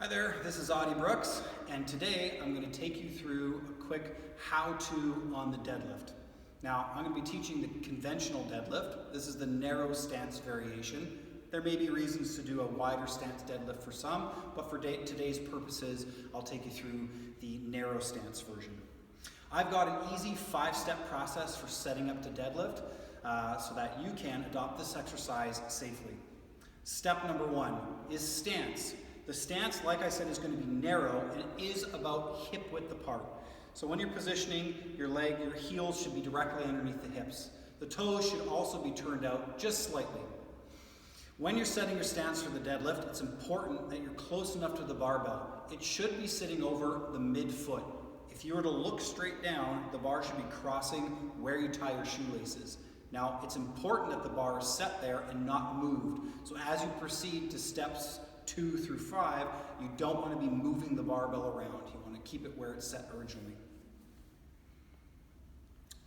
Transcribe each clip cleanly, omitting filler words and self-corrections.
Hi there, this is Auty Brooks, and today I'm going to take you through a quick how-to on the deadlift. Now, I'm going to be teaching the conventional deadlift. This is the narrow stance variation. There may be reasons to do a wider stance deadlift for some, but for today's purposes, I'll take you through the narrow stance version. I've got an easy 5-step process for setting up to deadlift so that you can adopt this exercise safely. Step number 1 is stance. The stance, like I said, is going to be narrow and it is about hip width apart. So when you're positioning your leg, your heels should be directly underneath the hips. The toes should also be turned out just slightly. When you're setting your stance for the deadlift, it's important that you're close enough to the barbell. It should be sitting over the midfoot. If you were to look straight down, the bar should be crossing where you tie your shoelaces. Now, it's important that the bar is set there and not moved. So as you proceed to steps 2 through 5, you don't want to be moving the barbell around. You want to keep it where it's set originally.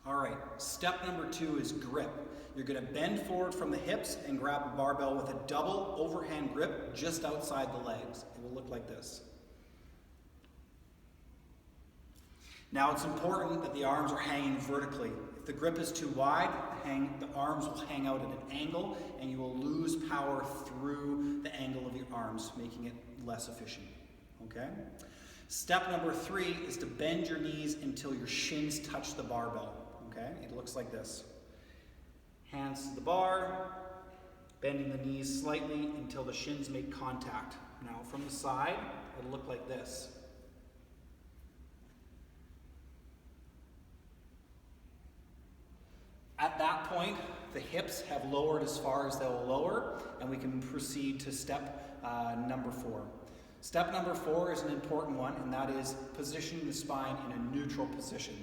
All right, step number 2 is grip. You're going to bend forward from the hips and grab a barbell with a double overhand grip just outside the legs. It will look like this. Now it's important that the arms are hanging vertically. If the grip is too wide, the arms will hang out at an angle and you will lose power through the angle of your arms, making it less efficient. Okay? Step number 3 is to bend your knees until your shins touch the barbell. Okay? It looks like this. Hands to the bar, bending the knees slightly until the shins make contact. Now from the side, it'll look like this. At that point, the hips have lowered as far as they'll lower, and we can proceed to step number 4. Step number 4 is an important one, and that is positioning the spine in a neutral position.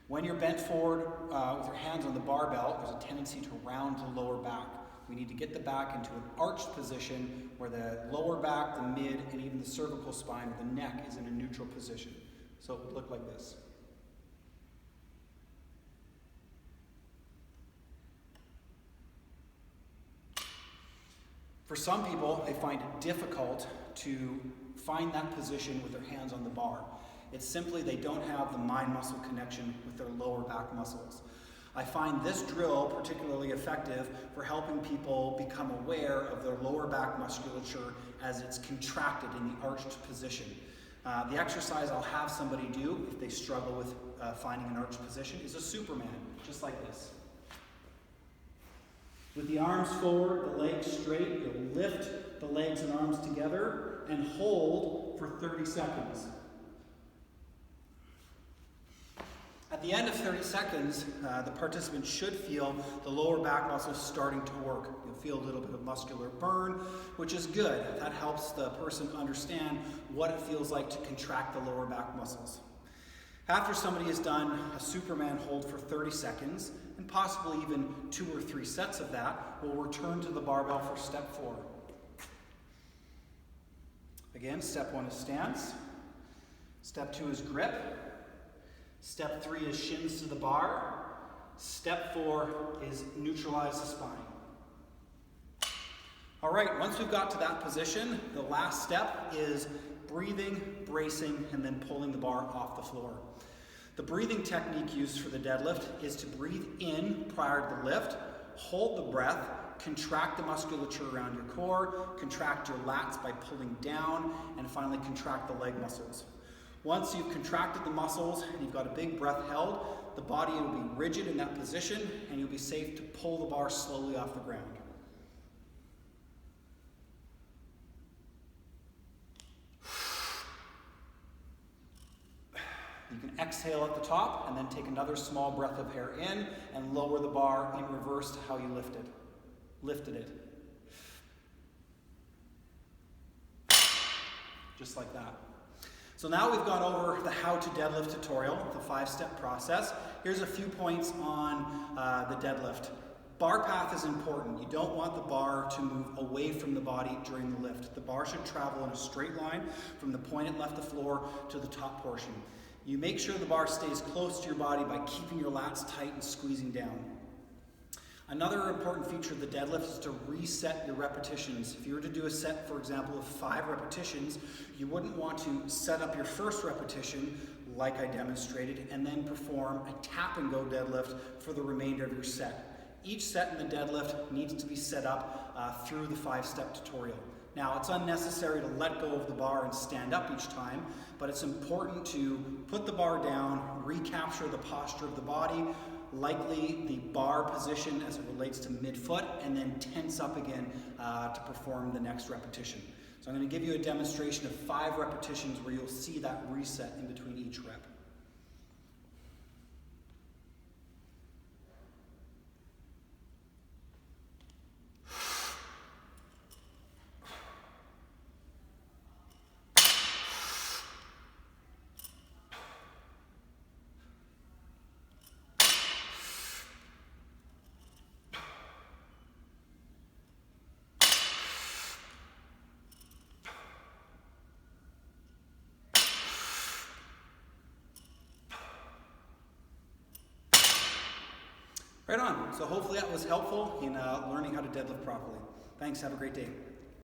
When you're bent forward with your hands on the barbell, there's a tendency to round the lower back. We need to get the back into an arched position where the lower back, the mid, and even the cervical spine or the neck is in a neutral position. So it would look like this. For some people, they find it difficult to find that position with their hands on the bar. It's simply they don't have the mind-muscle connection with their lower back muscles. I find this drill particularly effective for helping people become aware of their lower back musculature as it's contracted in the arched position. The exercise I'll have somebody do if they struggle with finding an arched position is a Superman, just like this. With the arms forward, the legs straight, you'll lift the legs and arms together and hold for 30 seconds. At the end of 30 seconds, the participant should feel the lower back muscles starting to work. You'll feel a little bit of muscular burn, which is good. That helps the person understand what it feels like to contract the lower back muscles. After somebody has done a Superman hold for 30 seconds, and possibly even 2 or 3 sets of that, we'll return to the barbell for step 4. Again, step 1 is stance. Step 2 is grip. Step 3 is shins to the bar. Step 4 is neutralize the spine. All right, once we've got to that position, the last step is breathing, bracing, and then pulling the bar off the floor. The breathing technique used for the deadlift is to breathe in prior to the lift, hold the breath, contract the musculature around your core, contract your lats by pulling down, and finally contract the leg muscles. Once you've contracted the muscles and you've got a big breath held, the body will be rigid in that position and you'll be safe to pull the bar slowly off the ground. You can exhale at the top and then take another small breath of air in and lower the bar in reverse to how you lifted it. Just like that. So now we've gone over the how to deadlift tutorial, the 5-step process. Here's a few points on the deadlift. Bar path is important. You don't want the bar to move away from the body during the lift. The bar should travel in a straight line from the point it left the floor to the top portion. You make sure the bar stays close to your body by keeping your lats tight and squeezing down. Another important feature of the deadlift is to reset your repetitions. If you were to do a set, for example, of 5 repetitions, you wouldn't want to set up your first repetition like I demonstrated and then perform a tap and go deadlift for the remainder of your set. Each set in the deadlift needs to be set up through the 5-step tutorial. Now, it's unnecessary to let go of the bar and stand up each time, but it's important to put the bar down, recapture the posture of the body, likely the bar position as it relates to midfoot, and then tense up again to perform the next repetition. So I'm going to give you a demonstration of 5 repetitions where you'll see that reset in between each rep. Right on. So hopefully that was helpful in learning how to deadlift properly. Thanks. Have a great day.